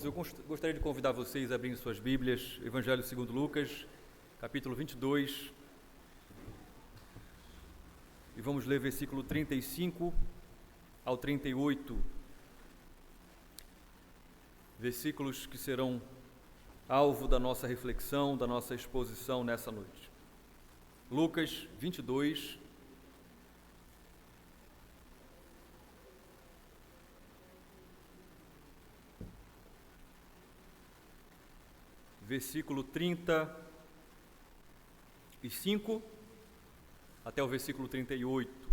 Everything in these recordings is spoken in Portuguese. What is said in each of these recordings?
Eu gostaria de convidar vocês a abrirem suas Bíblias, Evangelho segundo Lucas, capítulo 22, e vamos ler versículo 35 ao 38, versículos que serão alvo da nossa reflexão, da nossa exposição nessa noite. Lucas 22, versículo 35 até o versículo 38.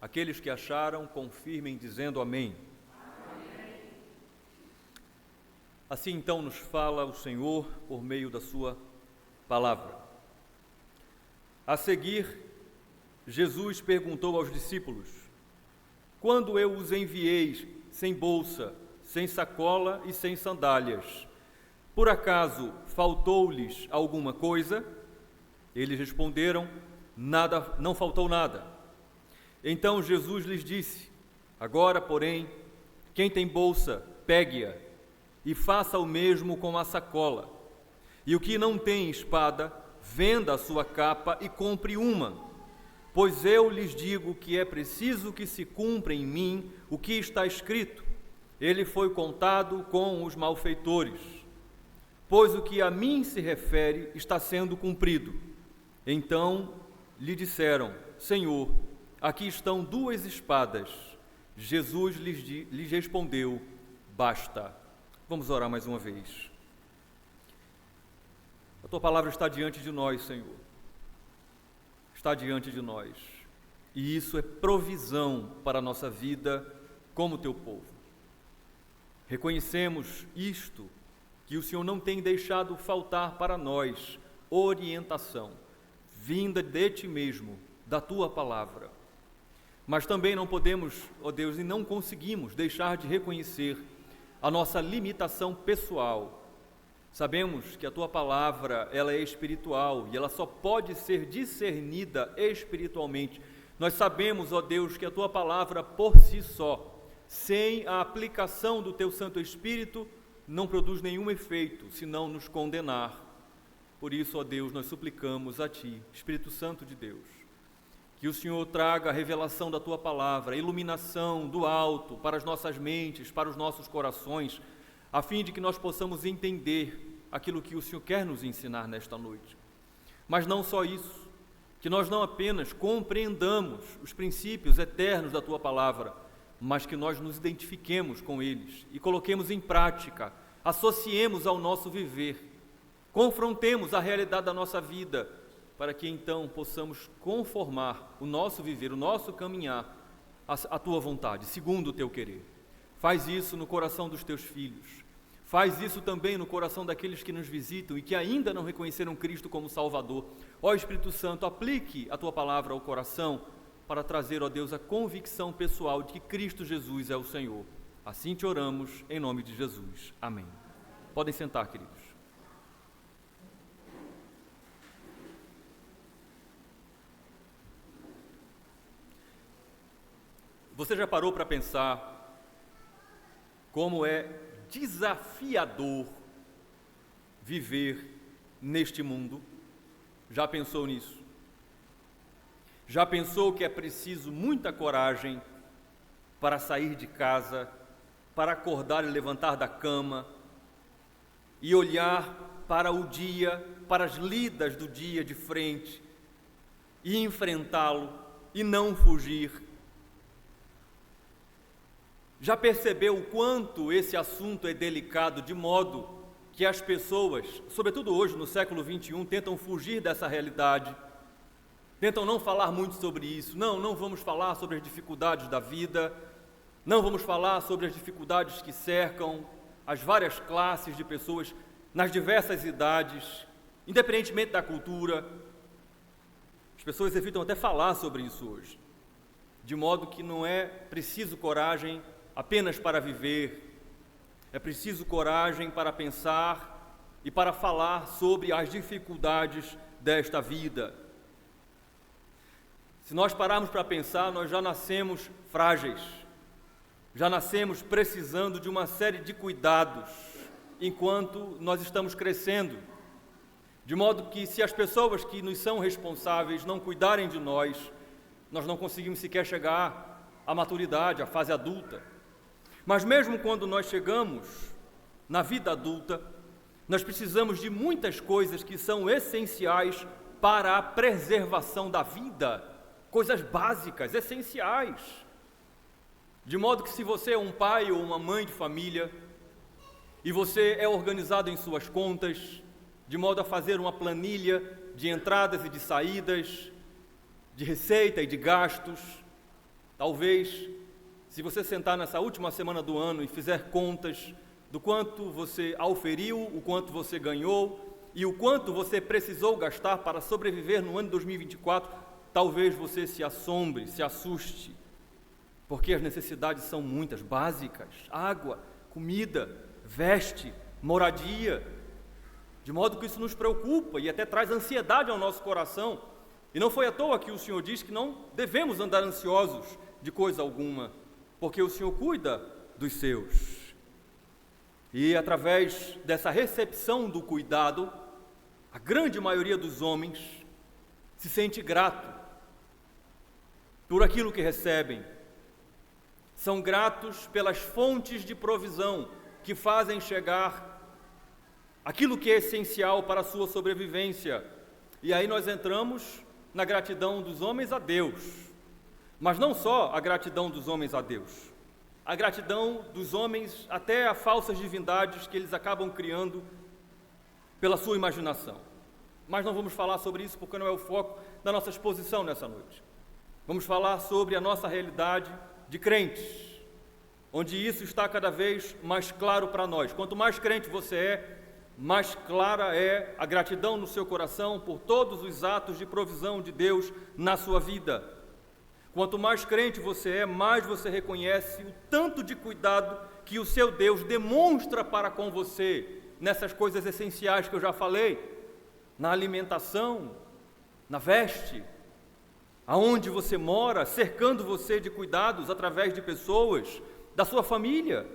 Aqueles que acharam, confirmem dizendo amém. Amém. Assim então nos fala o Senhor por meio da sua palavra. A seguir, Jesus perguntou aos discípulos: quando eu os enviei sem bolsa, sem sacola e sem sandálias, por acaso faltou-lhes alguma coisa? Eles responderam: nada, não faltou nada. Então Jesus lhes disse: agora, porém, quem tem bolsa, pegue-a e faça o mesmo com a sacola. E o que não tem espada, venda a sua capa e compre uma. Pois eu lhes digo que é preciso que se cumpra em mim o que está escrito. Ele foi contado com os malfeitores. Pois o que a mim se refere está sendo cumprido. Então lhe disseram: Senhor, aqui estão 2 espadas. Jesus lhes respondeu: basta. Vamos orar mais uma vez. A tua palavra está diante de nós, Senhor. Está diante de nós, e isso é provisão para a nossa vida como teu povo. Reconhecemos isto, que o Senhor não tem deixado faltar para nós orientação, vinda de ti mesmo, da tua palavra. Mas também não podemos, ó Deus, e não conseguimos deixar de reconhecer a nossa limitação pessoal. Sabemos que a tua palavra, ela é espiritual e ela só pode ser discernida espiritualmente. Nós sabemos, ó Deus, que a tua palavra por si só, sem a aplicação do teu Santo Espírito, não produz nenhum efeito, senão nos condenar. Por isso, ó Deus, nós suplicamos a ti, Espírito Santo de Deus, que o Senhor traga a revelação da tua palavra, a iluminação do alto para as nossas mentes, para os nossos corações, a fim de que nós possamos entender aquilo que o Senhor quer nos ensinar nesta noite. Mas não só isso, que nós não apenas compreendamos os princípios eternos da Tua Palavra, mas que nós nos identifiquemos com eles e coloquemos em prática, associemos ao nosso viver, confrontemos a realidade da nossa vida, para que então possamos conformar o nosso viver, o nosso caminhar à Tua vontade, segundo o Teu querer. Faz isso no coração dos Teus filhos. Faz isso também no coração daqueles que nos visitam e que ainda não reconheceram Cristo como Salvador. Ó Espírito Santo, aplique a Tua palavra ao coração para trazer, ó Deus, a convicção pessoal de que Cristo Jesus é o Senhor. Assim te oramos, em nome de Jesus. Amém. Podem sentar, queridos. Você já parou para pensar como é desafiador viver neste mundo? Já pensou nisso? Já pensou que é preciso muita coragem para sair de casa, para acordar e levantar da cama e olhar para o dia, para as lidas do dia de frente e enfrentá-lo e não fugir? Já percebeu o quanto esse assunto é delicado, de modo que as pessoas, sobretudo hoje no século XXI, tentam fugir dessa realidade, tentam não falar muito sobre isso? Não vamos falar sobre as dificuldades da vida, não vamos falar sobre as dificuldades que cercam as várias classes de pessoas nas diversas idades, independentemente da cultura. As pessoas evitam até falar sobre isso hoje, de modo que não é preciso coragem apenas para viver, é preciso coragem para pensar e para falar sobre as dificuldades desta vida. Se nós pararmos para pensar, nós já nascemos frágeis, já nascemos precisando de uma série de cuidados enquanto nós estamos crescendo, de modo que se as pessoas que nos são responsáveis não cuidarem de nós, nós não conseguimos sequer chegar à maturidade, à fase adulta. Mas mesmo quando nós chegamos na vida adulta, nós precisamos de muitas coisas que são essenciais para a preservação da vida, coisas básicas, essenciais. De modo que se você é um pai ou uma mãe de família e você é organizado em suas contas, de modo a fazer uma planilha de entradas e de saídas, de receita e de gastos, talvez, se você sentar nessa última semana do ano e fizer contas do quanto você auferiu, o quanto você ganhou e o quanto você precisou gastar para sobreviver no ano de 2024, talvez você se assombre, se assuste, porque as necessidades são muitas, básicas: água, comida, veste, moradia, de modo que isso nos preocupa e até traz ansiedade ao nosso coração. E não foi à toa que o Senhor diz que não devemos andar ansiosos de coisa alguma, porque o Senhor cuida dos seus. E através dessa recepção do cuidado, a grande maioria dos homens se sente grato por aquilo que recebem. São gratos pelas fontes de provisão que fazem chegar aquilo que é essencial para a sua sobrevivência. E aí nós entramos na gratidão dos homens a Deus. Mas não só a gratidão dos homens a Deus, a gratidão dos homens até a falsas divindades que eles acabam criando pela sua imaginação. Mas não vamos falar sobre isso porque não é o foco da nossa exposição nessa noite. Vamos falar sobre a nossa realidade de crentes, onde isso está cada vez mais claro para nós. Quanto mais crente você é, mais clara é a gratidão no seu coração por todos os atos de provisão de Deus na sua vida. Quanto mais crente você é, mais você reconhece o tanto de cuidado que o seu Deus demonstra para com você nessas coisas essenciais que eu já falei, na alimentação, na veste, aonde você mora, cercando você de cuidados através de pessoas, da sua família.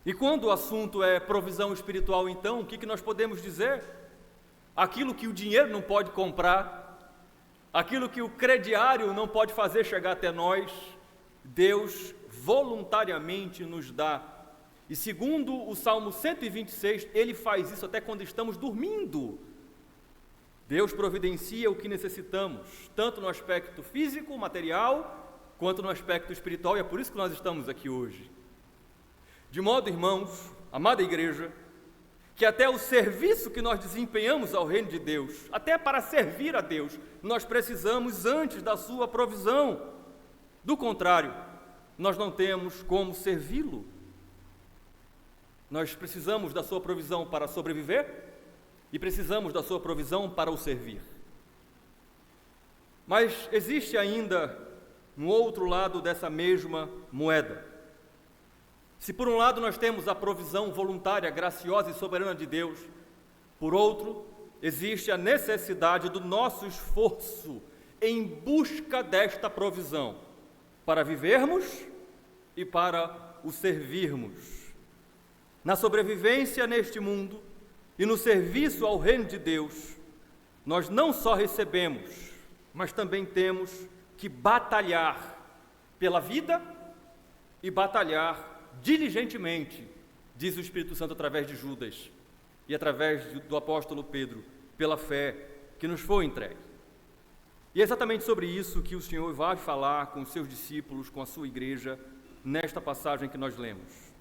E quando o assunto é provisão espiritual, então, o que nós podemos dizer? Aquilo que o dinheiro não pode comprar, aquilo que o crediário não pode fazer chegar até nós, Deus voluntariamente nos dá. E segundo o Salmo 126, Ele faz isso até quando estamos dormindo. Deus providencia o que necessitamos, tanto no aspecto físico, material, quanto no aspecto espiritual, e é por isso que nós estamos aqui hoje. De modo, irmãos, amada igreja, que até o serviço que nós desempenhamos ao reino de Deus, até para servir a Deus, nós precisamos antes da sua provisão. Do contrário, nós não temos como servi-lo. Nós precisamos da sua provisão para sobreviver e precisamos da sua provisão para o servir. Mas existe ainda um outro lado dessa mesma moeda. Se por um lado nós temos a provisão voluntária, graciosa e soberana de Deus, por outro, existe a necessidade do nosso esforço em busca desta provisão, para vivermos e para o servirmos. Na sobrevivência neste mundo e no serviço ao reino de Deus, nós não só recebemos, mas também temos que batalhar pela vida e batalhar diligentemente, diz o Espírito Santo através de Judas e através do apóstolo Pedro, pela fé que nos foi entregue. E é exatamente sobre isso que o Senhor vai falar com os seus discípulos, com a sua igreja, nesta passagem que nós lemos.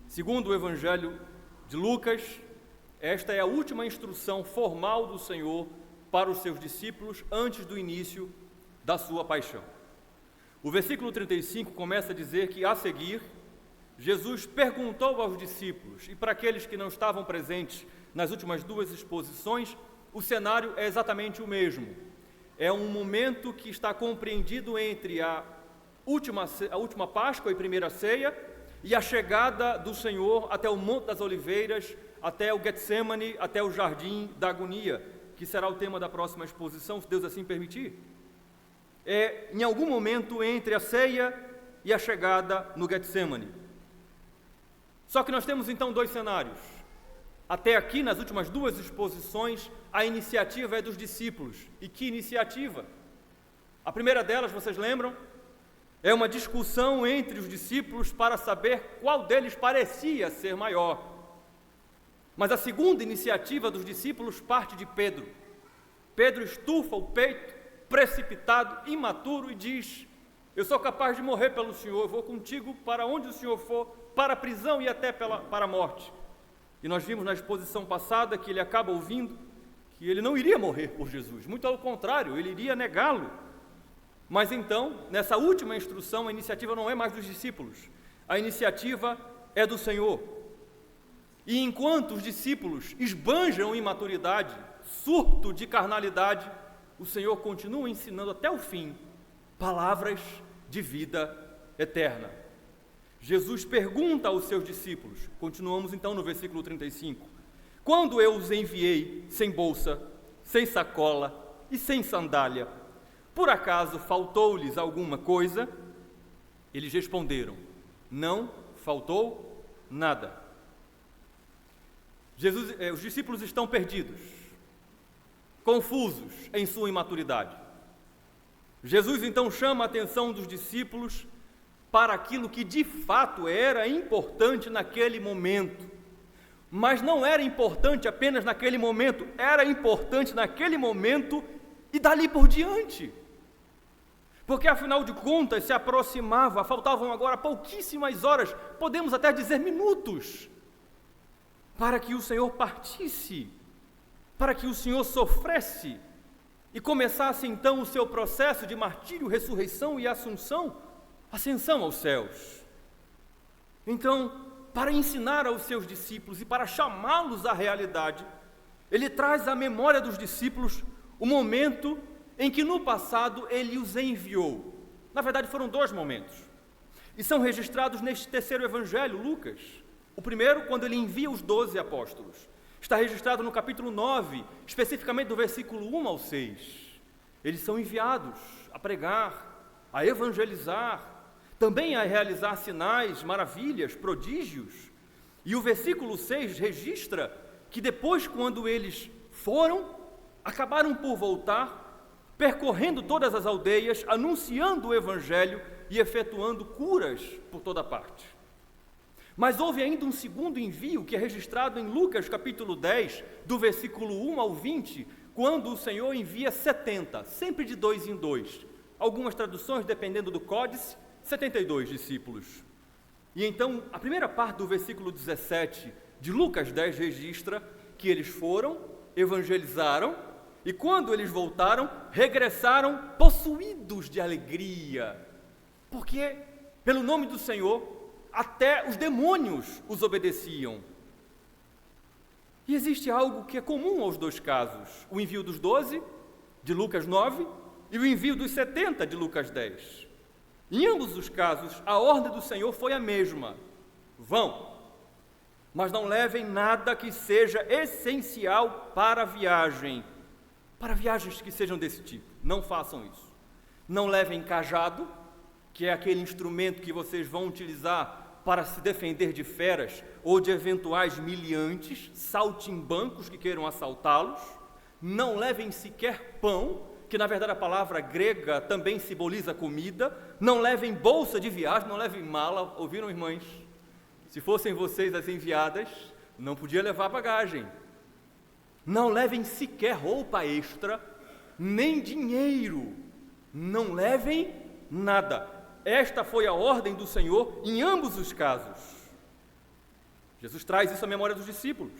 Segundo o Evangelho de Lucas, esta é a última instrução formal do Senhor para os seus discípulos antes do início da sua paixão. O versículo 35 começa a dizer que, a seguir, Jesus perguntou aos discípulos, e para aqueles que não estavam presentes nas últimas duas exposições, o cenário é exatamente o mesmo. É um momento que está compreendido entre a última Páscoa e primeira ceia e a chegada do Senhor até o Monte das Oliveiras, até o Getsemane, até o Jardim da Agonia, que será o tema da próxima exposição, se Deus assim permitir. em algum momento entre a ceia e a chegada no Getsemane. Só que nós temos então dois cenários. Até aqui, nas últimas duas exposições, a iniciativa é dos discípulos. E que iniciativa? A primeira delas, vocês lembram? É uma discussão entre os discípulos para saber qual deles parecia ser maior. Mas a segunda iniciativa dos discípulos parte de Pedro. Pedro estufa o peito, precipitado, imaturo, e diz: eu sou capaz de morrer pelo Senhor, eu vou contigo para onde o Senhor for, para a prisão e até para a morte. E nós vimos na exposição passada que ele acaba ouvindo que ele não iria morrer por Jesus, muito ao contrário, ele iria negá-lo. Mas então, nessa última instrução, a iniciativa não é mais dos discípulos, a iniciativa é do Senhor. E enquanto os discípulos esbanjam imaturidade, surto de carnalidade, o Senhor continua ensinando até o fim palavras de vida eterna. Jesus pergunta aos seus discípulos, continuamos então no versículo 35, quando eu os enviei sem bolsa, sem sacola e sem sandália, por acaso faltou-lhes alguma coisa? Eles responderam, não faltou nada. Os discípulos estão perdidos, confusos em sua imaturidade. Jesus então chama a atenção dos discípulos para aquilo que de fato era importante naquele momento. Mas não era importante apenas naquele momento, era importante naquele momento e dali por diante. Porque afinal de contas se aproximava, faltavam agora pouquíssimas horas, podemos até dizer minutos, para que o Senhor partisse, para que o Senhor sofresse e começasse então o seu processo de martírio, ressurreição e ascensão aos céus. Então, para ensinar aos seus discípulos e para chamá-los à realidade, ele traz à memória dos discípulos o momento em que no passado ele os enviou. Na verdade, foram dois momentos, e são registrados neste terceiro evangelho, Lucas. O primeiro, quando ele envia os 12 apóstolos. Está registrado no capítulo 9, especificamente do versículo 1 ao 6. Eles são enviados a pregar, a evangelizar, também a realizar sinais, maravilhas, prodígios. E o versículo 6 registra que depois, quando eles foram, acabaram por voltar, percorrendo todas as aldeias, anunciando o evangelho e efetuando curas por toda parte. Mas houve ainda um segundo envio, que é registrado em Lucas capítulo 10, do versículo 1 ao 20, quando o Senhor envia 70, sempre de 2 em 2. Algumas traduções, dependendo do códice, 72 discípulos. E então, a primeira parte do versículo 17 de Lucas 10 registra que eles foram, evangelizaram, e quando eles voltaram, regressaram possuídos de alegria, porque, pelo nome do Senhor, até os demônios os obedeciam. E existe algo que é comum aos dois casos, o envio dos 12, de Lucas 9, e o envio dos 70, de Lucas 10. Em ambos os casos, a ordem do Senhor foi a mesma: vão, mas não levem nada que seja essencial para a viagem, para viagens que sejam desse tipo, não façam isso. Não levem cajado, que é aquele instrumento que vocês vão utilizar para se defender de feras ou de eventuais miliantes, saltimbancos que queiram assaltá-los. Não levem sequer pão, que na verdade a palavra grega também simboliza comida. Não levem bolsa de viagem, não levem mala. Ouviram, irmãs? Se fossem vocês as enviadas, não podia levar bagagem. Não levem sequer roupa extra, nem dinheiro. Não levem nada. Esta foi a ordem do Senhor em ambos os casos. Jesus traz isso à memória dos discípulos.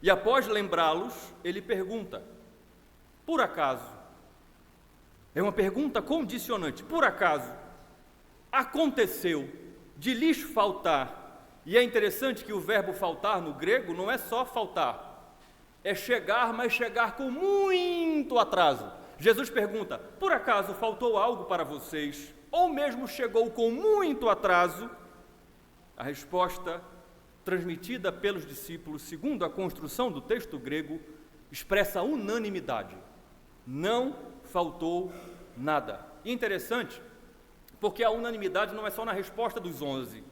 E após lembrá-los, ele pergunta: por acaso? É uma pergunta condicionante. Por acaso aconteceu de lhes faltar? E é interessante que o verbo faltar no grego não é só faltar, é chegar, mas chegar com muito atraso. Jesus pergunta: por acaso faltou algo para vocês? Ou mesmo chegou com muito atraso? A resposta, transmitida pelos discípulos, segundo a construção do texto grego, expressa unanimidade: não faltou nada. interessante, porque a unanimidade não é só na resposta dos 11.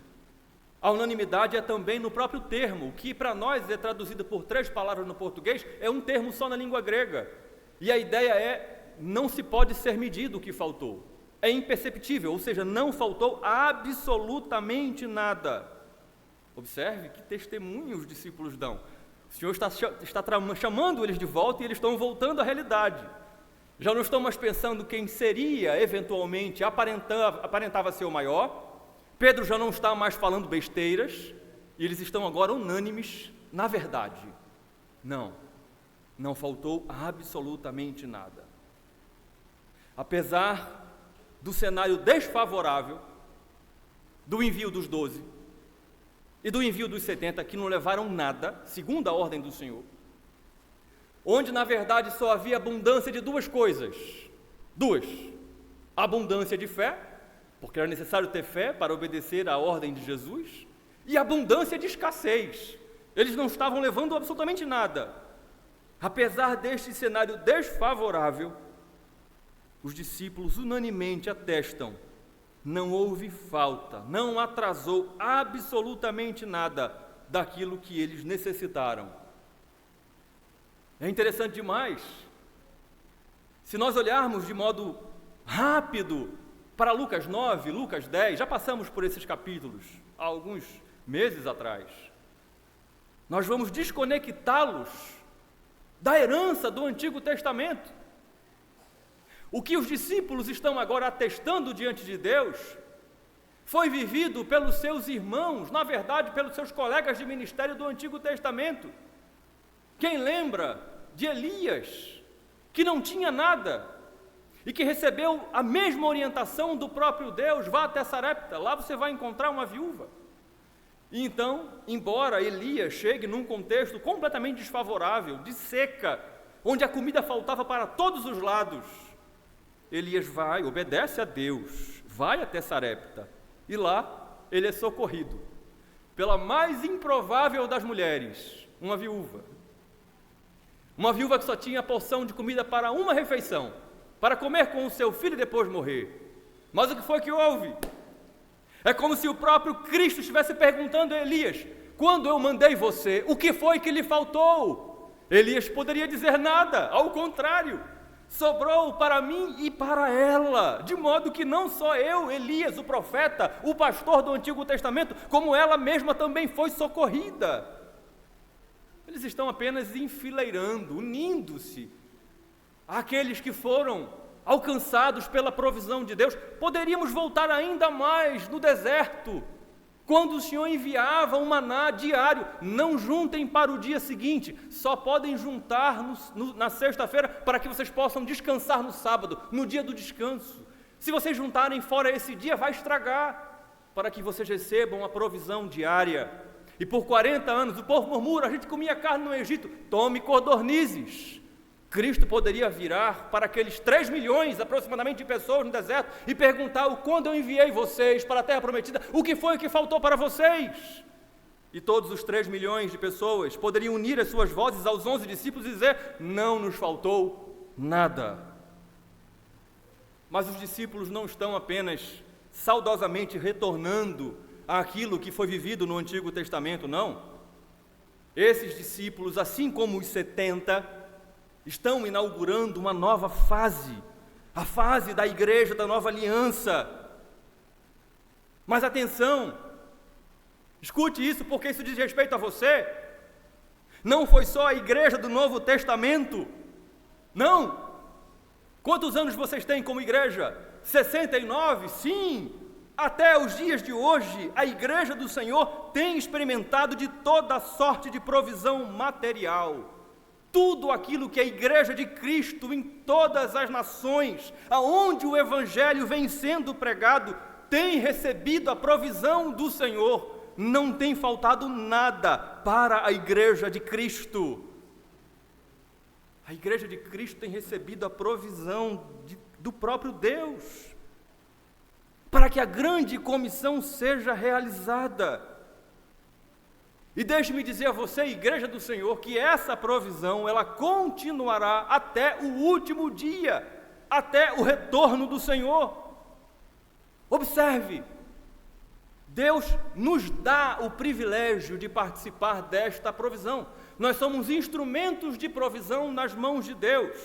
A unanimidade é também no próprio termo, que para nós é traduzido por 3 palavras no português, é um termo só na língua grega. E a ideia é, não se pode ser medido o que faltou. É imperceptível, ou seja, não faltou absolutamente nada. Observe que testemunho os discípulos dão. O Senhor está chamando eles de volta e eles estão voltando à realidade. Já não estão mais pensando quem seria, eventualmente, aparentava ser o maior. Pedro já não está mais falando besteiras, e eles estão agora unânimes na verdade. Não faltou absolutamente nada. Apesar do cenário desfavorável do envio dos 12 e do envio dos 70, que não levaram nada, segundo a ordem do Senhor, onde na verdade só havia abundância de 2 coisas. 2, abundância de fé, porque era necessário ter fé para obedecer à ordem de Jesus, e abundância de escassez. Eles não estavam levando absolutamente nada. Apesar deste cenário desfavorável, os discípulos unanimemente atestam: não houve falta, não atrasou absolutamente nada daquilo que eles necessitaram. É interessante demais. Se nós olharmos de modo rápido para Lucas 9, Lucas 10, já passamos por esses capítulos há alguns meses atrás, nós vamos desconectá-los da herança do Antigo Testamento. O que os discípulos estão agora atestando diante de Deus foi vivido pelos seus irmãos, na verdade, pelos seus colegas de ministério do Antigo Testamento. Quem lembra de Elias, que não tinha nada e que recebeu a mesma orientação do próprio Deus: vá até Sarepta, lá você vai encontrar uma viúva. E então, embora Elias chegue num contexto completamente desfavorável, de seca, onde a comida faltava para todos os lados, Elias vai, obedece a Deus, vai até Sarepta, e lá ele é socorrido pela mais improvável das mulheres, uma viúva. Uma viúva que só tinha porção de comida para uma refeição, para comer com o seu filho e depois morrer. Mas o que foi que houve? É como se o próprio Cristo estivesse perguntando a Elias: quando eu mandei você, o que foi que lhe faltou? Elias poderia dizer nada, ao contrário, sobrou para mim e para ela, de modo que não só eu, Elias, o profeta, o pastor do Antigo Testamento, como ela mesma também foi socorrida. Eles estão apenas enfileirando, unindo-se àqueles que foram alcançados pela provisão de Deus. Poderíamos voltar ainda mais no deserto, quando o Senhor enviava um maná diário. Não juntem para o dia seguinte, só podem juntar na sexta-feira, para que vocês possam descansar no sábado, no dia do descanso. Se vocês juntarem fora esse dia, vai estragar, para que vocês recebam a provisão diária. E por 40 anos o povo murmura: a gente comia carne no Egito. Tome codornizes. Cristo poderia virar para aqueles 3 milhões aproximadamente de pessoas no deserto e perguntar: quando eu enviei vocês para a terra prometida, o que foi que faltou para vocês? E todos os 3 milhões de pessoas poderiam unir as suas vozes aos 11 discípulos e dizer: não nos faltou nada. Mas os discípulos não estão apenas saudosamente retornando àquilo que foi vivido no Antigo Testamento, não. Esses discípulos, assim como os 70, estão inaugurando uma nova fase, a fase da igreja da nova aliança. Mas atenção, escute isso, porque isso diz respeito a você. Não foi só a igreja do Novo Testamento, não. Quantos anos vocês têm como igreja? 69? Sim. Até os dias de hoje, a igreja do Senhor tem experimentado de toda sorte de provisão material. Tudo aquilo que a igreja de Cristo em todas as nações, aonde o evangelho vem sendo pregado, tem recebido a provisão do Senhor. Não tem faltado nada para a igreja de Cristo. A igreja de Cristo tem recebido a provisão do próprio Deus, para que a grande comissão seja realizada. E deixe-me dizer a você, igreja do Senhor, que essa provisão, ela continuará até o último dia. até o retorno do Senhor. Observe, Deus nos dá o privilégio de participar desta provisão. Nós somos instrumentos de provisão nas mãos de Deus.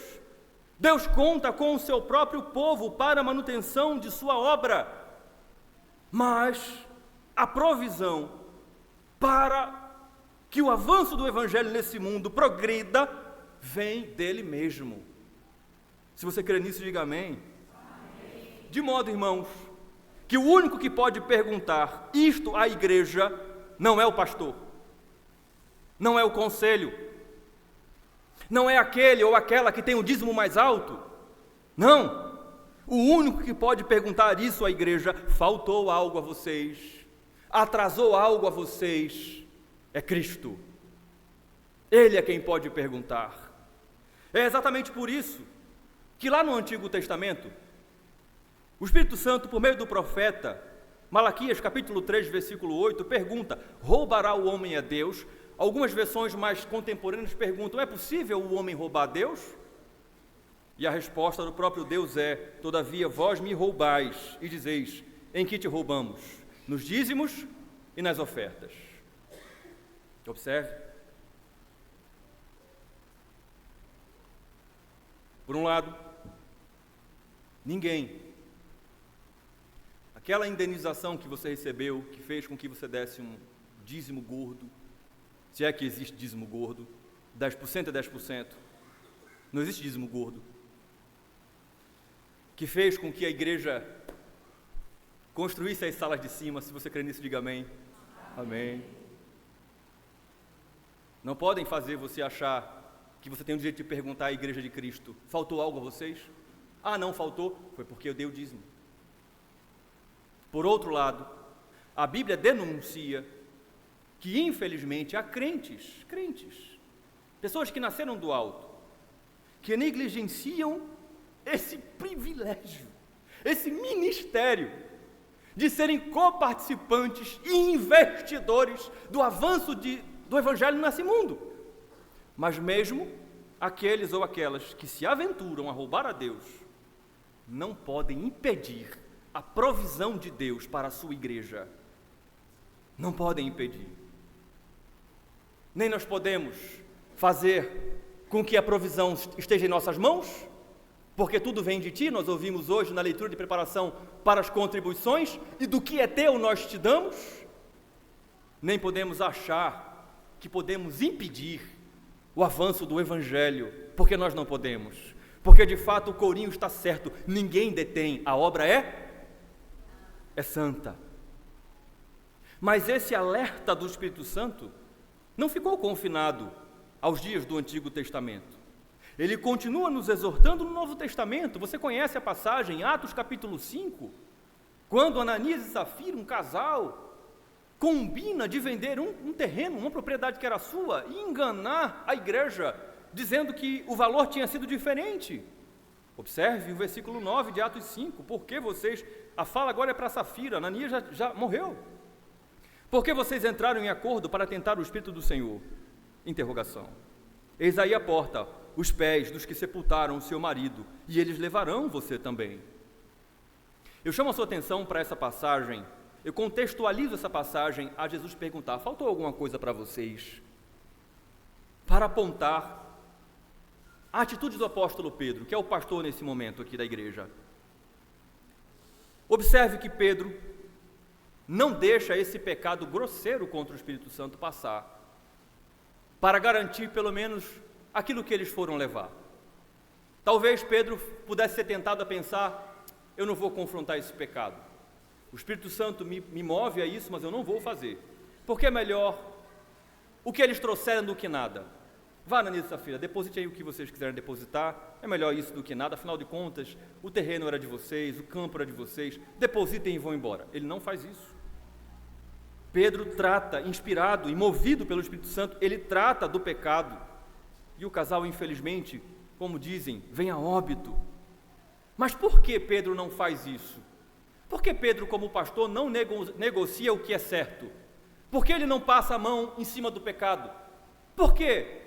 Deus conta com o seu próprio povo para a manutenção de sua obra. Mas a provisão para que o avanço do Evangelho nesse mundo progrida vem dele mesmo. Se você crê nisso, diga amém. Amém. De modo, irmãos, que o único que pode perguntar isto à igreja não é o pastor, não é o conselho, não é aquele ou aquela que tem o dízimo mais alto. Não, o único que pode perguntar isso à igreja: faltou algo a vocês, atrasou algo a vocês, é Cristo. Ele é quem pode perguntar. É exatamente por isso que lá no Antigo Testamento, o Espírito Santo, por meio do profeta Malaquias, capítulo 3, versículo 8, pergunta: roubará o homem a Deus? Algumas versões mais contemporâneas perguntam: é possível o homem roubar a Deus? E a resposta do próprio Deus é: todavia vós me roubais, e dizeis: em que te roubamos? Nos dízimos e nas ofertas. Observe. Por um lado, ninguém, aquela indenização que você recebeu, que fez com que você desse um dízimo gordo, se é que existe dízimo gordo, 10% é 10%, não existe dízimo gordo, que fez com que a igreja construísse as salas de cima. Se você crê nisso, diga amém. Amém. Não podem fazer você achar que você tem o direito de perguntar à igreja de Cristo: faltou algo a vocês? Ah, não faltou, foi porque eu dei o dízimo. Por outro lado, a Bíblia denuncia que, infelizmente, há crentes, pessoas que nasceram do alto, que negligenciam esse privilégio, esse ministério de serem coparticipantes e investidores do avanço do Evangelho nesse mundo. Mas mesmo aqueles ou aquelas que se aventuram a roubar a Deus não podem impedir a provisão de Deus para a sua igreja. Não podem impedir. Nem nós podemos fazer com que a provisão esteja em nossas mãos, porque tudo vem de Ti. Nós ouvimos hoje na leitura de preparação para as contribuições: e do que é teu nós te damos. Nem podemos achar que podemos impedir o avanço do Evangelho, porque nós não podemos, porque de fato o corinho está certo: ninguém detém, a obra é santa. Mas esse alerta do Espírito Santo não ficou confinado aos dias do Antigo Testamento. Ele continua nos exortando no Novo Testamento. Você conhece a passagem, Atos capítulo 5, quando Ananias e Safira, um casal, combina de vender um terreno, uma propriedade que era sua, e enganar a igreja, dizendo que o valor tinha sido diferente. Observe o versículo 9 de Atos 5. Porque vocês, a fala agora é para Safira, Ananias já morreu. Por que vocês entraram em acordo para tentar o Espírito do Senhor? Interrogação. Eis aí a porta, os pés dos que sepultaram o seu marido, e eles levarão você também. Eu chamo a sua atenção para essa passagem. Eu contextualizo essa passagem a Jesus perguntar: faltou alguma coisa para vocês? Para apontar a atitude do apóstolo Pedro, que é o pastor nesse momento aqui da igreja. Observe que Pedro não deixa esse pecado grosseiro contra o Espírito Santo passar, para garantir pelo menos aquilo que eles foram levar. Talvez Pedro pudesse ser tentado a pensar: eu não vou confrontar esse pecado. O Espírito Santo me move a isso, mas eu não vou fazer, porque é melhor o que eles trouxeram do que nada. Vá, Ananias e Safira, deposite aí o que vocês quiserem depositar, é melhor isso do que nada, afinal de contas, o terreno era de vocês, o campo era de vocês, depositem e vão embora. Ele não faz isso. Pedro trata, inspirado e movido pelo Espírito Santo, ele trata do pecado, e o casal, infelizmente, como dizem, vem a óbito. Mas por que Pedro não faz isso? Por que Pedro, como pastor, não negocia o que é certo? Por que ele não passa a mão em cima do pecado? Por quê?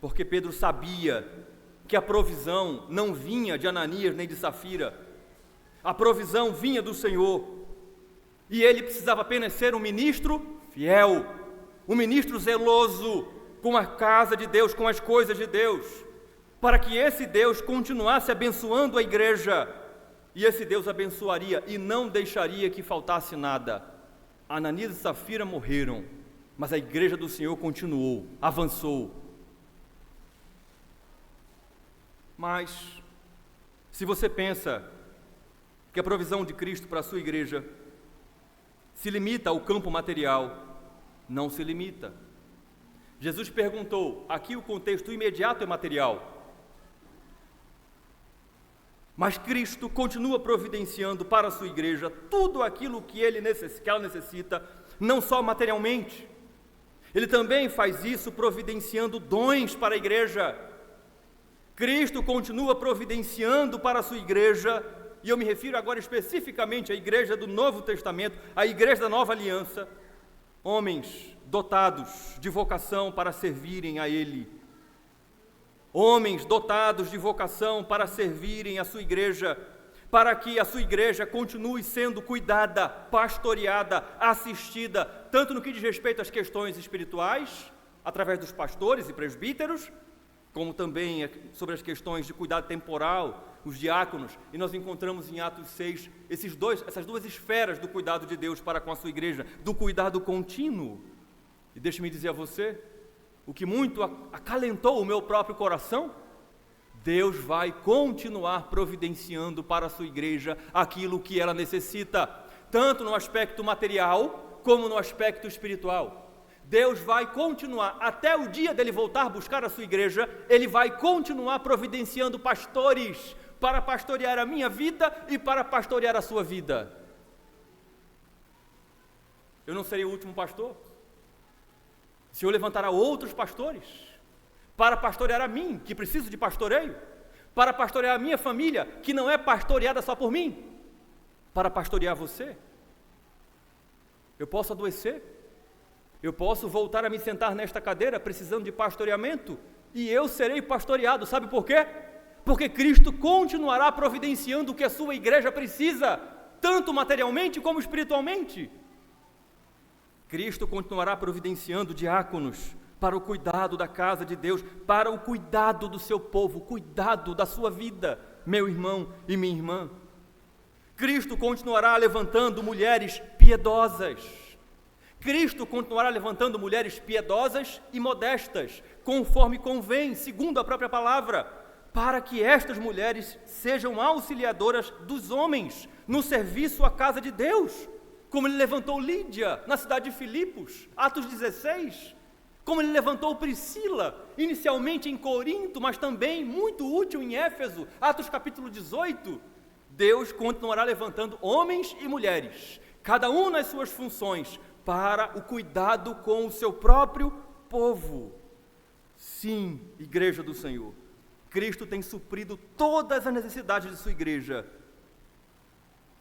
Porque Pedro sabia que a provisão não vinha de Ananias nem de Safira. A provisão vinha do Senhor. E ele precisava apenas ser um ministro fiel, um ministro zeloso com a casa de Deus, com as coisas de Deus, para que esse Deus continuasse abençoando a igreja. E esse Deus abençoaria e não deixaria que faltasse nada. Ananias e Safira morreram, mas a igreja do Senhor continuou, avançou. Mas, se você pensa que a provisão de Cristo para a sua igreja se limita ao campo material, não se limita. Jesus perguntou, aqui o contexto imediato é material, mas Cristo continua providenciando para a sua igreja tudo aquilo que ela necessita, não só materialmente. Ele também faz isso providenciando dons para a igreja. Cristo continua providenciando para a sua igreja, e eu me refiro agora especificamente à igreja do Novo Testamento, à igreja da Nova Aliança, homens dotados de vocação para servirem a Ele. Homens dotados de vocação para servirem a sua igreja, para que a sua igreja continue sendo cuidada, pastoreada, assistida, tanto no que diz respeito às questões espirituais, através dos pastores e presbíteros, como também sobre as questões de cuidado temporal, os diáconos, e nós encontramos em Atos 6 essas duas esferas do cuidado de Deus para com a sua igreja, do cuidado contínuo. E deixe-me dizer a você, o que muito acalentou o meu próprio coração, Deus vai continuar providenciando para a sua igreja aquilo que ela necessita, tanto no aspecto material, como no aspecto espiritual. Deus vai continuar, até o dia dele voltar a buscar a sua igreja, ele vai continuar providenciando pastores para pastorear a minha vida e para pastorear a sua vida. Eu não serei o último pastor. O Senhor levantará outros pastores para pastorear a mim, que preciso de pastoreio, para pastorear a minha família, que não é pastoreada só por mim, para pastorear você. Eu posso adoecer, eu posso voltar a me sentar nesta cadeira precisando de pastoreamento, e eu serei pastoreado, sabe por quê? Porque Cristo continuará providenciando o que a sua igreja precisa, tanto materialmente como espiritualmente. Cristo continuará providenciando diáconos para o cuidado da casa de Deus, para o cuidado do seu povo, cuidado da sua vida, meu irmão e minha irmã. Cristo continuará levantando mulheres piedosas. Cristo continuará levantando mulheres piedosas e modestas, conforme convém, segundo a própria palavra, para que estas mulheres sejam auxiliadoras dos homens no serviço à casa de Deus, como ele levantou Lídia na cidade de Filipos, Atos 16, como ele levantou Priscila, inicialmente em Corinto, mas também muito útil em Éfeso, Atos capítulo 18, Deus continuará levantando homens e mulheres, cada um nas suas funções, para o cuidado com o seu próprio povo. Sim, igreja do Senhor, Cristo tem suprido todas as necessidades de sua igreja.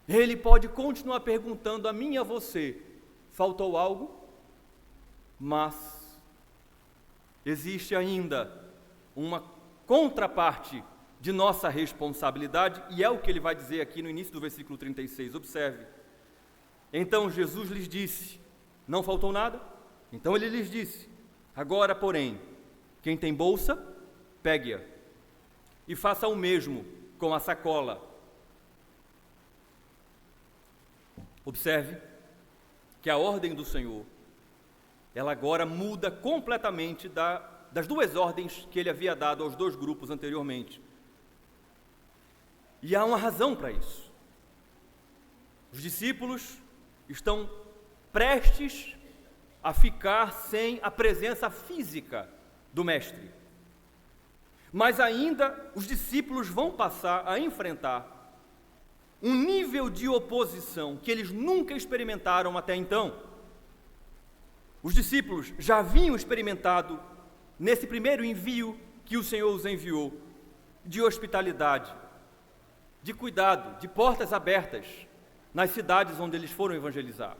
Ele pode continuar perguntando a mim e a você, faltou algo? Mas existe ainda uma contraparte de nossa responsabilidade, e é o que ele vai dizer aqui no início do versículo 36, observe. Então Jesus lhes disse, não faltou nada? Então ele lhes disse, agora porém, quem tem bolsa, pegue-a, e faça o mesmo com a sacola. Observe que a ordem do Senhor, ela agora muda completamente das duas ordens que ele havia dado aos dois grupos anteriormente. E há uma razão para isso. Os discípulos estão prestes a ficar sem a presença física do Mestre. Mas ainda os discípulos vão passar a enfrentar um nível de oposição que eles nunca experimentaram até então. Os discípulos já haviam experimentado, nesse primeiro envio que o Senhor os enviou, de hospitalidade, de cuidado, de portas abertas nas cidades onde eles foram evangelizar.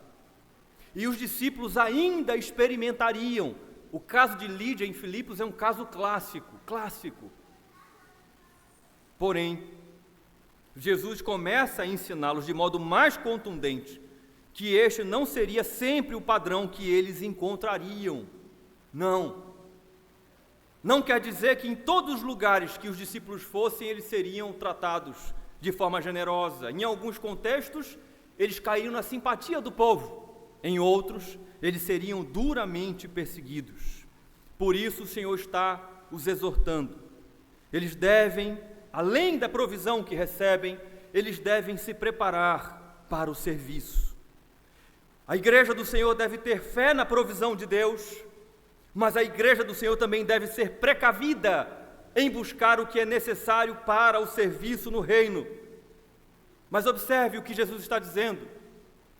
E os discípulos ainda experimentariam. O caso de Lídia em Filipos é um caso clássico. Porém, Jesus começa a ensiná-los de modo mais contundente que este não seria sempre o padrão que eles encontrariam. Não quer dizer que em todos os lugares que os discípulos fossem, eles seriam tratados de forma generosa. Em alguns contextos, eles caíram na simpatia do povo. Em outros, eles seriam duramente perseguidos. Por isso, o Senhor está os exortando. Eles devem, além da provisão que recebem, eles devem se preparar para o serviço. A igreja do Senhor deve ter fé na provisão de Deus, mas a igreja do Senhor também deve ser precavida em buscar o que é necessário para o serviço no reino. Mas observe o que Jesus está dizendo,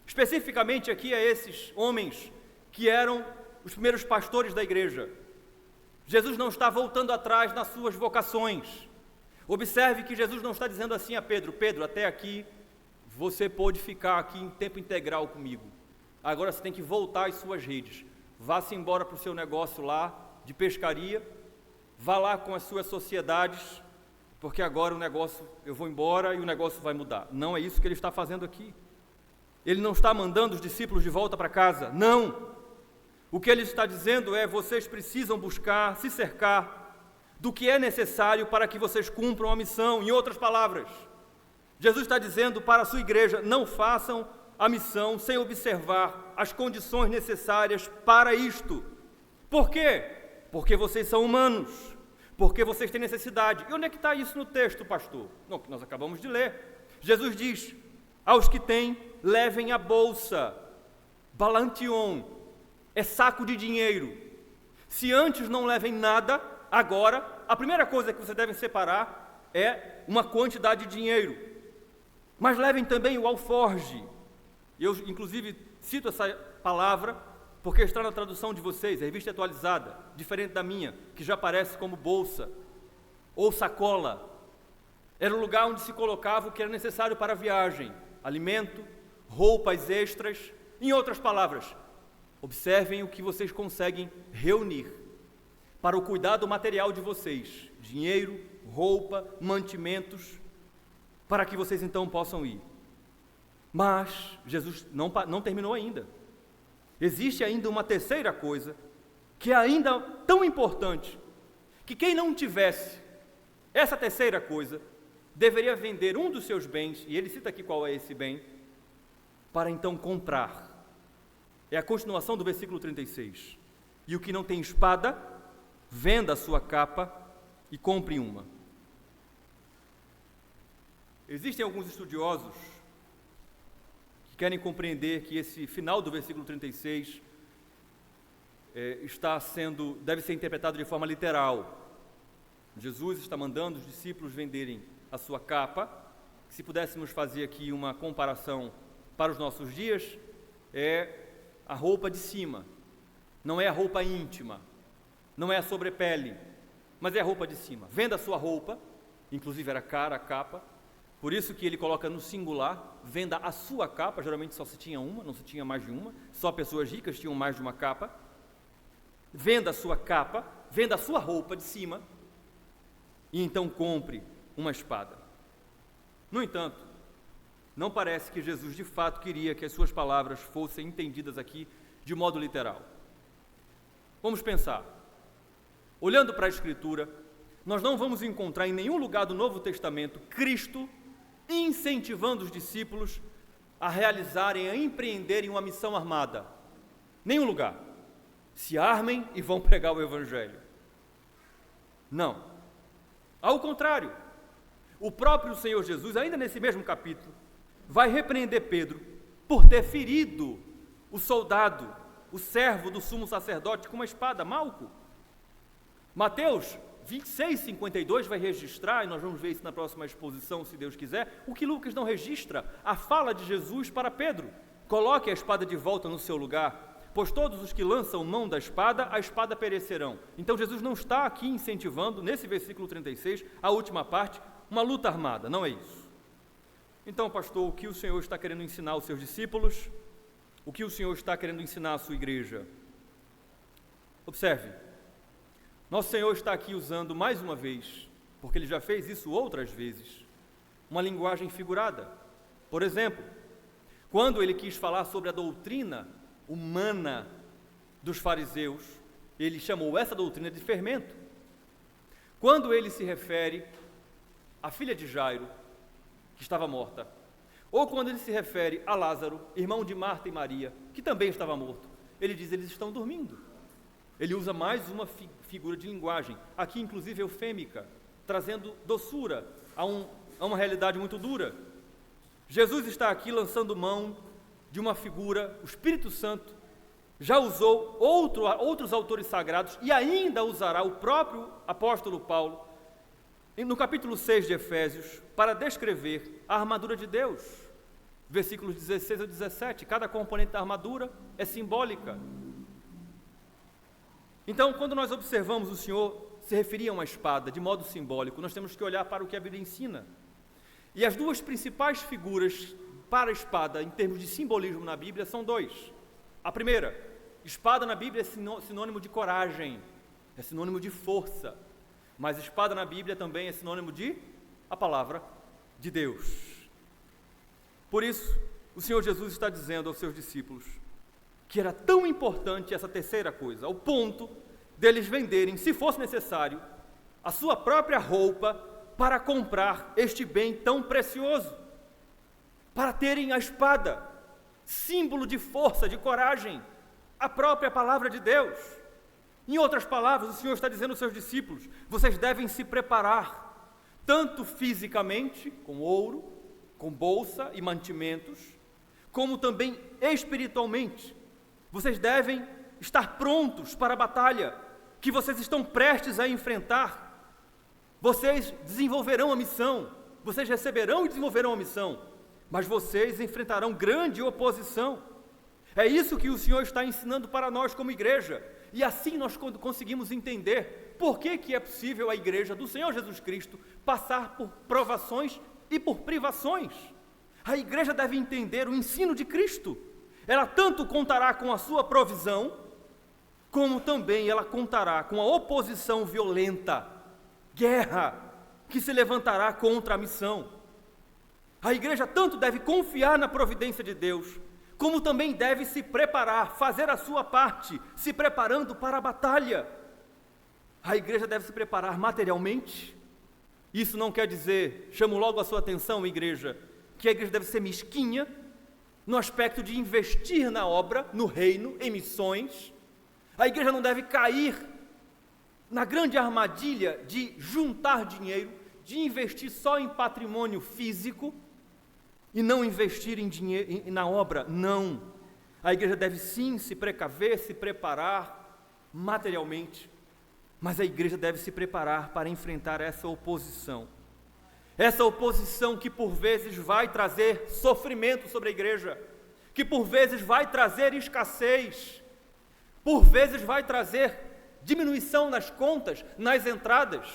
especificamente aqui a esses homens que eram os primeiros pastores da igreja. Jesus não está voltando atrás nas suas vocações. Observe que Jesus não está dizendo assim a Pedro: Pedro, até aqui você pôde ficar aqui em tempo integral comigo. Agora você tem que voltar às suas redes. Vá-se embora para o seu negócio lá de pescaria, vá lá com as suas sociedades, porque agora o negócio, eu vou embora e o negócio vai mudar. Não é isso que ele está fazendo aqui. Ele não está mandando os discípulos de volta para casa, não. O que ele está dizendo é: vocês precisam buscar, se cercar do que é necessário para que vocês cumpram a missão. Em outras palavras, Jesus está dizendo para a sua igreja: não façam a missão sem observar as condições necessárias para isto. Por quê? Porque vocês são humanos, porque vocês têm necessidade. E onde é que está isso no texto, pastor? Não, que nós acabamos de ler. Jesus diz: aos que têm, levem a bolsa, balantion, é saco de dinheiro. Se antes não levem nada, agora, a primeira coisa que vocês devem separar é uma quantidade de dinheiro. Mas levem também o alforge. Eu, inclusive, cito essa palavra porque está na tradução de vocês, a revista atualizada, diferente da minha, que já aparece como bolsa ou sacola. Era o lugar onde se colocava o que era necessário para a viagem: alimento, roupas extras. Em outras palavras, observem o que vocês conseguem reunir para o cuidado material de vocês: dinheiro, roupa, mantimentos, para que vocês então possam ir. Mas Jesus não terminou ainda. Existe ainda uma terceira coisa, que é ainda tão importante, que quem não tivesse essa terceira coisa, deveria vender um dos seus bens, e ele cita aqui qual é esse bem, para então comprar. É a continuação do versículo 36. E o que não tem espada, venda a sua capa e compre uma. Existem alguns estudiosos que querem compreender que esse final do versículo 36 deve ser interpretado de forma literal. Jesus está mandando os discípulos venderem a sua capa. Se pudéssemos fazer aqui uma comparação para os nossos dias, é a roupa de cima, não é a roupa íntima, não é a sobrepele, mas é a roupa de cima. Venda a sua roupa, inclusive era cara a capa, por isso que ele coloca no singular: venda a sua capa. Geralmente só se tinha uma, não se tinha mais de uma, só pessoas ricas tinham mais de uma capa. Venda a sua capa, venda a sua roupa de cima, e então compre uma espada. No entanto, não parece que Jesus de fato queria que as suas palavras fossem entendidas aqui de modo literal. Vamos pensar. Olhando para a Escritura, nós não vamos encontrar em nenhum lugar do Novo Testamento Cristo incentivando os discípulos a realizarem, a empreenderem uma missão armada. Nenhum lugar. Se armem e vão pregar o Evangelho. Não. Ao contrário, o próprio Senhor Jesus, ainda nesse mesmo capítulo, vai repreender Pedro por ter ferido o soldado, o servo do sumo sacerdote, com uma espada, Malco. Mateus 26:52 vai registrar, e nós vamos ver isso na próxima exposição, se Deus quiser, o que Lucas não registra: a fala de Jesus para Pedro: coloque a espada de volta no seu lugar, pois todos os que lançam mão da espada, a espada perecerão. Então Jesus não está aqui incentivando, nesse versículo 36, a última parte, uma luta armada, não é isso. Então, pastor, o que o Senhor está querendo ensinar aos seus discípulos? O que o Senhor está querendo ensinar à sua igreja? Observe, nosso Senhor está aqui usando mais uma vez porque ele já fez isso outras vezes, uma linguagem figurada. Por exemplo, quando ele quis falar sobre a doutrina humana dos fariseus, ele chamou essa doutrina de fermento. Quando ele se refere à filha de Jairo, que estava morta, ou quando ele se refere a Lázaro, irmão de Marta e Maria, que também estava morto, ele diz: eles estão dormindo. Ele usa mais uma figura de linguagem, aqui inclusive eufêmica, trazendo doçura a uma realidade muito dura. Jesus está aqui lançando mão de uma figura, o Espírito Santo já usou outros autores sagrados e ainda usará o próprio apóstolo Paulo, no capítulo 6 de Efésios, para descrever a armadura de Deus. Versículos 16 a 17, cada componente da armadura é simbólica. Então, quando nós observamos o Senhor se referir a uma espada de modo simbólico, nós temos que olhar para o que a Bíblia ensina. E as duas principais figuras para a espada, em termos de simbolismo na Bíblia, são dois. A primeira, espada na Bíblia é sinônimo de coragem, é sinônimo de força, mas espada na Bíblia também é sinônimo de a palavra de Deus. Por isso, o Senhor Jesus está dizendo aos seus discípulos que era tão importante essa terceira coisa, ao ponto deles venderem, se fosse necessário, a sua própria roupa para comprar este bem tão precioso, para terem a espada, símbolo de força, de coragem, a própria palavra de Deus. Em outras palavras, o Senhor está dizendo aos seus discípulos: vocês devem se preparar, tanto fisicamente, com ouro, com bolsa e mantimentos, como também espiritualmente. Vocês devem estar prontos para a batalha que vocês estão prestes a enfrentar. Vocês desenvolverão a missão, vocês receberão e desenvolverão a missão, mas vocês enfrentarão grande oposição. É isso que o Senhor está ensinando para nós como igreja, e assim nós conseguimos entender por que é possível a igreja do Senhor Jesus Cristo passar por provações e por privações. A igreja deve entender o ensino de Cristo. Ela tanto contará com a sua provisão, como também ela contará com a oposição violenta, guerra, que se levantará contra a missão. A igreja tanto deve confiar na providência de Deus, como também deve se preparar, fazer a sua parte, se preparando para a batalha. A igreja deve se preparar materialmente. Isso não quer dizer, chamo logo a sua atenção, igreja, que a igreja deve ser mesquinha, no aspecto de investir na obra, no reino, em missões. A igreja não deve cair na grande armadilha de juntar dinheiro, de investir só em patrimônio físico e não investir em dinheiro, na obra. Não. A igreja deve sim se precaver, se preparar materialmente, mas a igreja deve se preparar para enfrentar essa oposição. Essa oposição que por vezes vai trazer sofrimento sobre a igreja, que por vezes vai trazer escassez, por vezes vai trazer diminuição nas contas, nas entradas,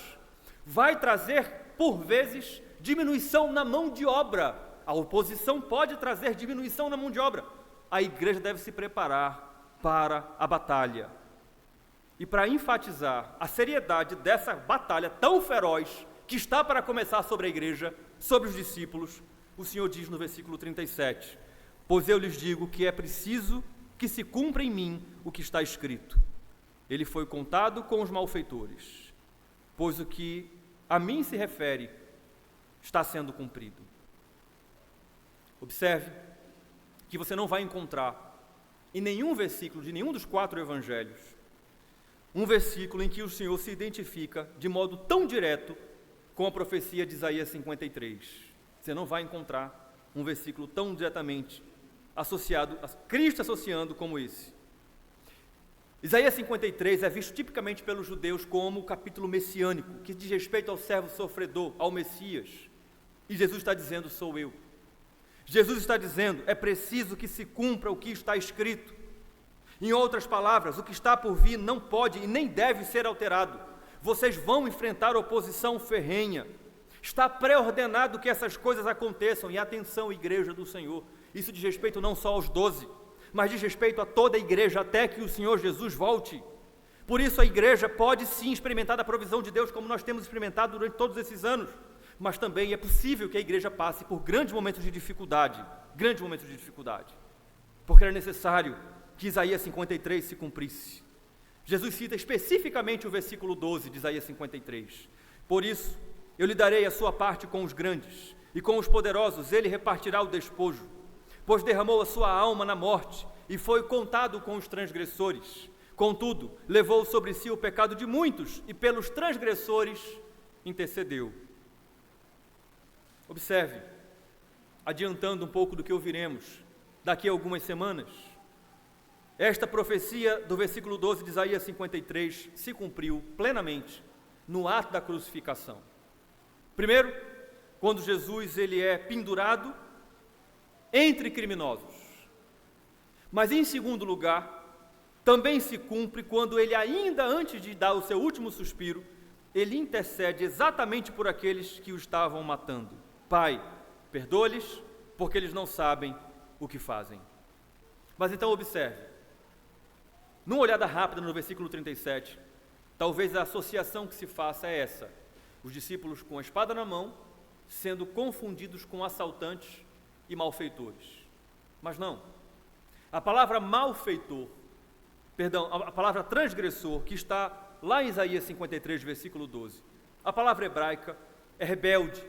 vai trazer por vezes diminuição na mão de obra. A oposição pode trazer diminuição na mão de obra. A igreja deve se preparar para a batalha. E para enfatizar a seriedade dessa batalha tão feroz que está para começar sobre a igreja, sobre os discípulos, o Senhor diz no versículo 37, pois eu lhes digo que é preciso que se cumpra em mim o que está escrito. Ele foi contado com os malfeitores, pois o que a mim se refere está sendo cumprido. Observe que você não vai encontrar em nenhum versículo de nenhum dos 4 evangelhos um versículo em que o Senhor se identifica de modo tão direto com a profecia de Isaías 53. Você não vai encontrar um versículo tão diretamente associado, a Cristo associando como esse. Isaías 53 é visto tipicamente pelos judeus como o capítulo messiânico, que diz respeito ao servo sofredor, ao Messias. E Jesus está dizendo, sou eu. Jesus está dizendo, é preciso que se cumpra o que está escrito. Em outras palavras, o que está por vir não pode e nem deve ser alterado. Vocês vão enfrentar oposição ferrenha. Está pré-ordenado que essas coisas aconteçam. E atenção, igreja do Senhor, isso diz respeito não só aos 12, mas diz respeito a toda a igreja até que o Senhor Jesus volte. Por isso a igreja pode sim experimentar a provisão de Deus, como nós temos experimentado durante todos esses anos, mas também é possível que a igreja passe por grandes momentos de dificuldade, porque era necessário que Isaías 53 se cumprisse. Jesus cita especificamente o versículo 12 de Isaías 53. Por isso, eu lhe darei a sua parte com os grandes, e com os poderosos ele repartirá o despojo, pois derramou a sua alma na morte, e foi contado com os transgressores. Contudo, levou sobre si o pecado de muitos, e pelos transgressores intercedeu. Observe, adiantando um pouco do que ouviremos daqui a algumas semanas, esta profecia do versículo 12 de Isaías 53 se cumpriu plenamente no ato da crucificação. Primeiro, quando Jesus ele é pendurado entre criminosos. Mas em segundo lugar, também se cumpre quando ele, ainda antes de dar o seu último suspiro, ele intercede exatamente por aqueles que o estavam matando. Pai, perdoa-lhes, porque eles não sabem o que fazem. Mas então observe, numa olhada rápida no versículo 37, talvez a associação que se faça é essa: os discípulos com a espada na mão, sendo confundidos com assaltantes e malfeitores. Mas não, a palavra malfeitor, a palavra transgressor, que está lá em Isaías 53, versículo 12, a palavra hebraica é rebelde,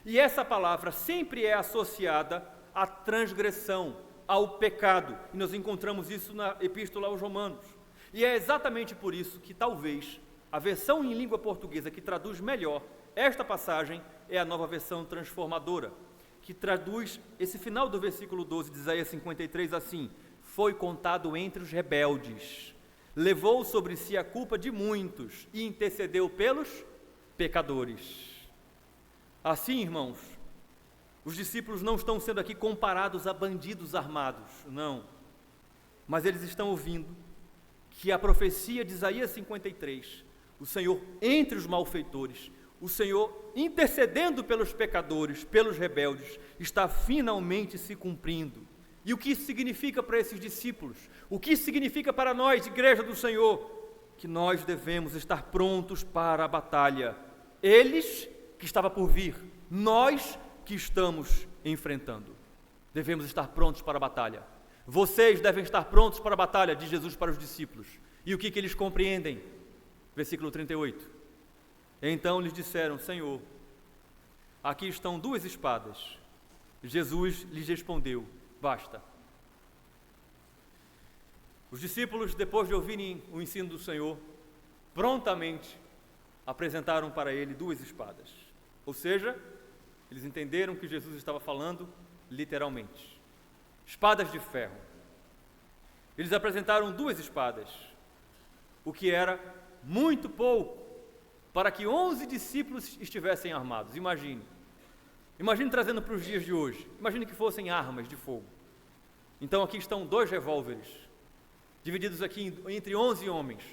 e essa palavra sempre é associada à transgressão, ao pecado, e nós encontramos isso na Epístola aos Romanos, e é exatamente por isso que talvez a versão em língua portuguesa que traduz melhor esta passagem é a Nova Versão Transformadora, que traduz esse final do versículo 12 de Isaías 53 assim: foi contado entre os rebeldes, levou sobre si a culpa de muitos e intercedeu pelos pecadores. Assim, irmãos, os discípulos não estão sendo aqui comparados a bandidos armados, não, mas eles estão ouvindo que a profecia de Isaías 53, o Senhor entre os malfeitores, o Senhor intercedendo pelos pecadores, pelos rebeldes, está finalmente se cumprindo. E o que isso significa para esses discípulos? O que isso significa para nós, igreja do Senhor? Que nós devemos estar prontos para a batalha. Eles que estava por vir, nós que estamos enfrentando. Devemos estar prontos para a batalha. Vocês devem estar prontos para a batalha, diz Jesus para os discípulos. E o que eles compreendem? Versículo 38. Então lhes disseram: Senhor, aqui estão 2 espadas. Jesus lhes respondeu: basta. Os discípulos, depois de ouvirem o ensino do Senhor, prontamente apresentaram para ele 2 espadas. Ou seja, eles entenderam que Jesus estava falando literalmente. Espadas de ferro. Eles apresentaram 2 espadas, o que era muito pouco para que 11 discípulos estivessem armados. Imagine trazendo para os dias de hoje. Imagine que fossem armas de fogo. Então aqui estão 2 revólveres, divididos aqui entre 11 homens,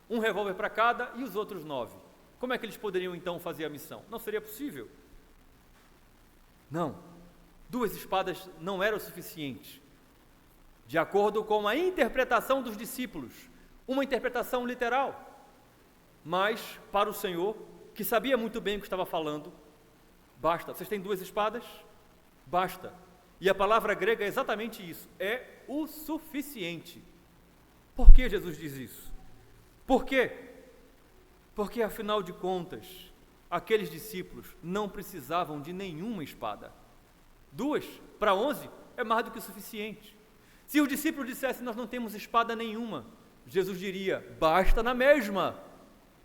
um revólver para cada e os outros 9. Como é que eles poderiam então fazer a missão? Não seria possível. Não, 2 espadas não era o suficiente. De acordo com a interpretação dos discípulos, uma interpretação literal. Mas para o Senhor, que sabia muito bem o que estava falando, basta. Vocês têm 2 espadas? Basta. E a palavra grega é exatamente isso, é o suficiente. Por que Jesus diz isso? Por quê? Porque, afinal de contas, aqueles discípulos não precisavam de nenhuma espada. 2 para 11 é mais do que o suficiente. Se os discípulos dissessem: nós não temos espada nenhuma, Jesus diria: basta na mesma.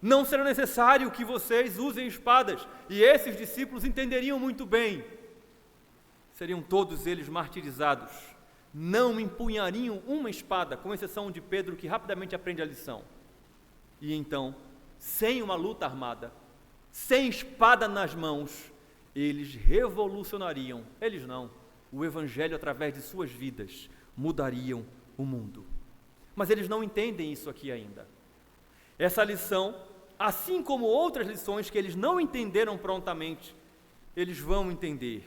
Não será necessário que vocês usem espadas. E esses discípulos entenderiam muito bem. Seriam todos eles martirizados. Não empunhariam uma espada, com exceção de Pedro, que rapidamente aprende a lição. E então, sem uma luta armada, sem espada nas mãos, eles revolucionariam, eles não, o Evangelho através de suas vidas, mudariam o mundo. Mas eles não entendem isso aqui ainda. Essa lição, assim como outras lições que eles não entenderam prontamente, eles vão entender.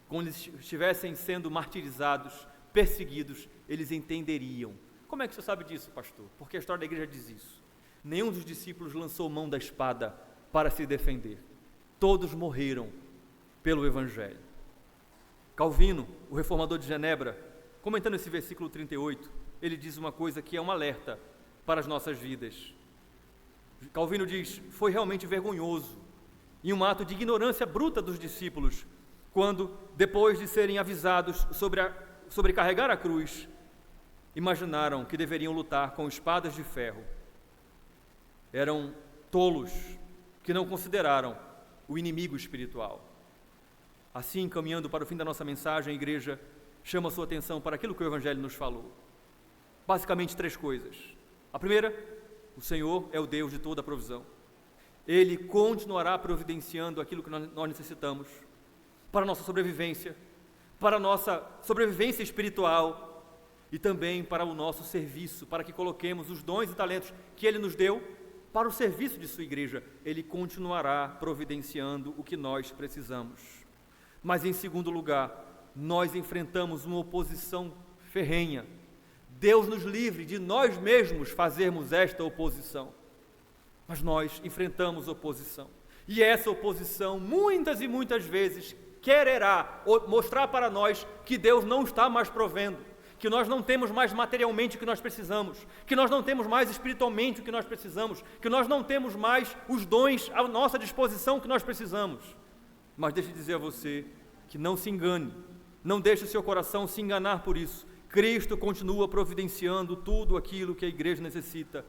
Quando eles estivessem sendo martirizados, perseguidos, eles entenderiam. Como é que você sabe disso, pastor? Porque a história da igreja diz isso. Nenhum dos discípulos lançou mão da espada para se defender. Todos morreram pelo Evangelho. Calvino, o reformador de Genebra, comentando esse versículo 38, ele diz uma coisa que é um alerta para as nossas vidas. Calvino diz: foi realmente vergonhoso e um ato de ignorância bruta dos discípulos, quando, depois de serem avisados sobre carregar a cruz, imaginaram que deveriam lutar com espadas de ferro. Eram tolos que não consideraram o inimigo espiritual. Assim, caminhando para o fim da nossa mensagem, a igreja chama a sua atenção para aquilo que o Evangelho nos falou. Basicamente, 3 coisas. A primeira: o Senhor é o Deus de toda a provisão. Ele continuará providenciando aquilo que nós necessitamos para a nossa sobrevivência, para a nossa sobrevivência espiritual e também para o nosso serviço, para que coloquemos os dons e talentos que Ele nos deu para o serviço de sua igreja. Ele continuará providenciando o que nós precisamos. Mas, em segundo lugar, nós enfrentamos uma oposição ferrenha. Deus nos livre de nós mesmos fazermos esta oposição. Mas nós enfrentamos oposição. E essa oposição, muitas e muitas vezes, quererá mostrar para nós que Deus não está mais provendo, que nós não temos mais materialmente o que nós precisamos, que nós não temos mais espiritualmente o que nós precisamos, que nós não temos mais os dons à nossa disposição que nós precisamos. Mas deixe eu dizer a você que não se engane, não deixe o seu coração se enganar por isso. Cristo continua providenciando tudo aquilo que a igreja necessita.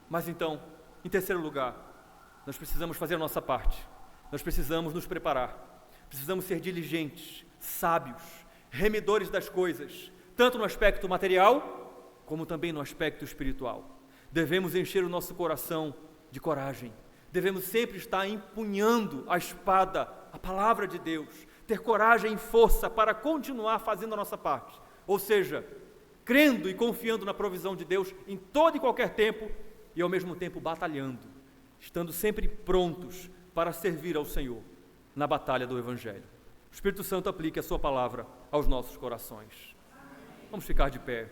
Mas então, em terceiro lugar, nós precisamos fazer a nossa parte. Nós precisamos nos preparar. Precisamos ser diligentes, sábios, remidores das coisas, tanto no aspecto material, como também no aspecto espiritual. Devemos encher o nosso coração de coragem. Devemos sempre estar empunhando a espada, a palavra de Deus, ter coragem e força para continuar fazendo a nossa parte. Ou seja, crendo e confiando na provisão de Deus em todo e qualquer tempo e ao mesmo tempo batalhando, estando sempre prontos para servir ao Senhor na batalha do Evangelho. O Espírito Santo aplique a sua palavra aos nossos corações. Vamos ficar de pé.